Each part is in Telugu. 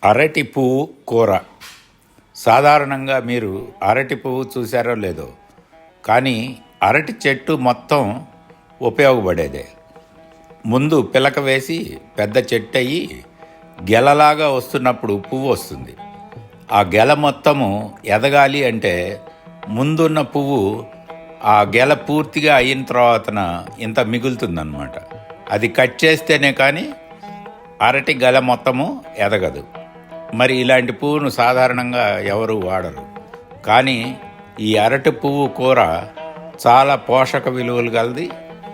అరటి పువ్వు కూర. సాధారణంగా మీరు అరటి పువ్వు చూసారో లేదో, కానీ అరటి చెట్టు మొత్తం ఉపయోగపడేదే. ముందు పిలక వేసి పెద్ద చెట్టు అయ్యి గెలలాగా వస్తున్నప్పుడు పువ్వు వస్తుంది. ఆ గెల మొత్తము ఎదగాలి అంటే ముందున్న పువ్వు ఆ గెల పూర్తిగా అయిన తర్వాతన ఇంత మిగులుతుందన్నమాట. అది కట్ చేస్తేనే కానీ అరటి గెల మొత్తము ఎదగదు. మరి ఇలాంటి పువ్వును సాధారణంగా ఎవరు వాడరు. కానీ ఈ అరటి పువ్వు కూర చాలా పోషక విలువలు కలది,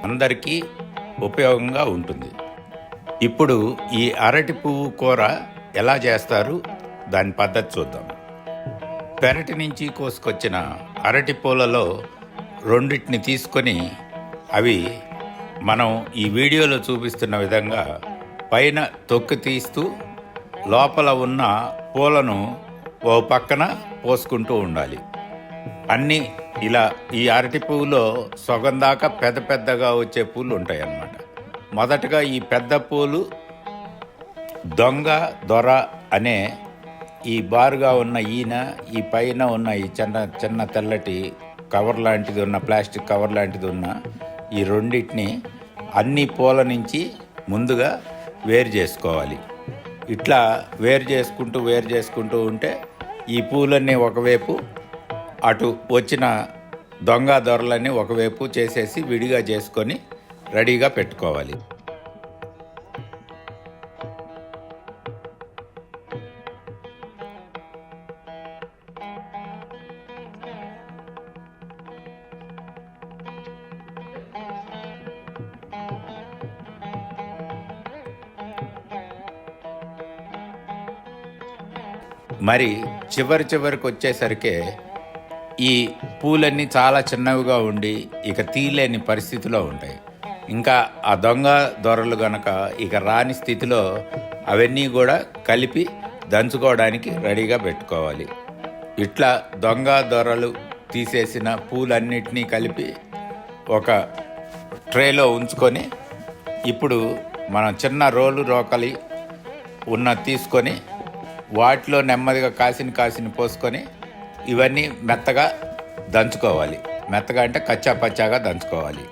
అందరికీ ఉపయోగంగా ఉంటుంది. ఇప్పుడు ఈ అరటి పువ్వు కూర ఎలా చేస్తారు, దాని పద్ధతి చూద్దాం. పెరటి నుంచి కోసుకొచ్చిన అరటి పూలలో రెండింటిని తీసుకొని అవి మనం ఈ వీడియోలో చూపిస్తున్న విధంగా పైన తొక్కు తీస్తూ లోపల ఉన్న పూలను ఓ పక్కన పోసుకుంటూ ఉండాలి. అన్నీ ఇలా ఈ అరటి పువ్వులో సగం దాకా పెద్ద పెద్దగా వచ్చే పూలు ఉంటాయి అన్నమాట. మొదటగా ఈ పెద్ద పూలు దొంగ దొర అనే ఈ బారుగా ఉన్న ఈయన, ఈ పైన ఉన్న ఈ చిన్న చిన్న తెల్లటి కవర్ లాంటిది ఉన్న, ప్లాస్టిక్ కవర్ లాంటిది ఉన్న ఈ రెండింటిని అన్ని పూల నుంచి ముందుగా వేరు చేసుకోవాలి. ఇట్లా వేరు చేసుకుంటూ ఉంటే ఈ పూలన్నీ ఒకవైపు, అటు వచ్చిన దొంగ దొరలన్నీ ఒకవైపు చేసేసి విడిగా చేసుకొని రెడీగా పెట్టుకోవాలి. మరి చివరికి వచ్చేసరికి ఈ పూలన్నీ చాలా చిన్నవిగా ఉండి ఇక తీయలేని పరిస్థితిలో ఉంటాయి. ఇంకా ఆ దొంగ దొరలు గనక ఇక రాని స్థితిలో అవన్నీ కూడా కలిపి దంచుకోవడానికి రెడీగా పెట్టుకోవాలి. ఇట్లా దొంగ దొరలు తీసేసిన పూలన్నిటినీ కలిపి ఒక ట్రేలో ఉంచుకొని, ఇప్పుడు మనం చిన్న రోకలి ఉన్న తీసుకొని వాటిలో నెమ్మదిగా కాసిని పోసుకొని ఇవన్నీ మెత్తగా దంచుకోవాలి. మెత్తగా అంటే కచ్చా పచ్చాగా దంచుకోవాలి.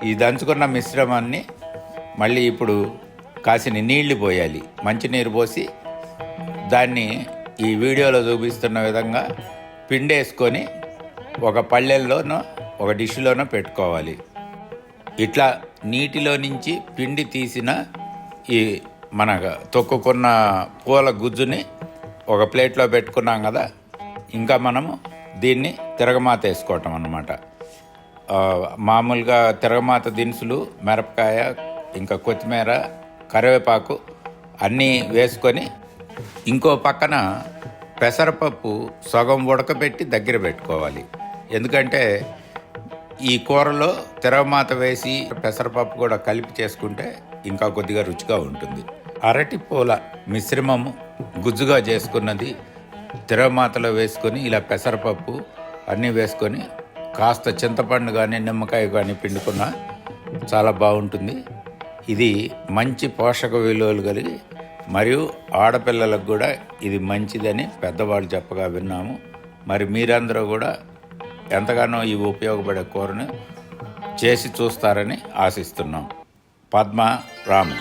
ఈ దంచుకున్న మిశ్రమాన్ని మళ్ళీ ఇప్పుడు కాసిని నీళ్లు పోయాలి. మంచినీరు పోసి దాన్ని ఈ వీడియోలో చూపిస్తున్న విధంగా పిండేసుకొని ఒక పళ్ళెల్లోనో ఒక డిష్లోనో పెట్టుకోవాలి. ఇట్లా నీటిలో నుంచి పిండి తీసిన ఈ మన తొక్కుకున్న పూల గుజ్జుని ఒక ప్లేట్లో పెట్టుకున్నాం కదా, ఇంకా మనము దీన్ని తిరగమాత వేసుకోవటం అన్నమాట. మామూలుగా తిరగమాత దినుసులు, మిరపకాయ, ఇంకా కొత్తిమీర, కరివేపాకు అన్నీ వేసుకొని ఇంకో పక్కన పెసరపప్పు సగం ఉడకబెట్టి దగ్గర పెట్టుకోవాలి. ఎందుకంటే ఈ కూరలో తిరగమాత వేసి పెసరపప్పు కూడా కలిపి చేసుకుంటే ఇంకా కొద్దిగా రుచిగా ఉంటుంది. అరటి పూల మిశ్రమము గుజ్జుగా చేసుకున్నది తిరగమాతలో వేసుకొని ఇలా పెసరపప్పు అన్నీ వేసుకొని కాస్త చింతపండు కానీ నిమ్మకాయ కానీ పిండుకున్నా చాలా బాగుంటుంది. ఇది మంచి పోషక విలువలు కలిగి మరియు ఆడపిల్లలకు కూడా ఇది మంచిదని పెద్దవాళ్ళు చెప్పగా విన్నాము. మరి మీరందరూ కూడా ఎంతగానో ఈ ఉపయోగపడే కూరను చేసి చూస్తారని ఆశిస్తున్నాం. పద్మ రాము.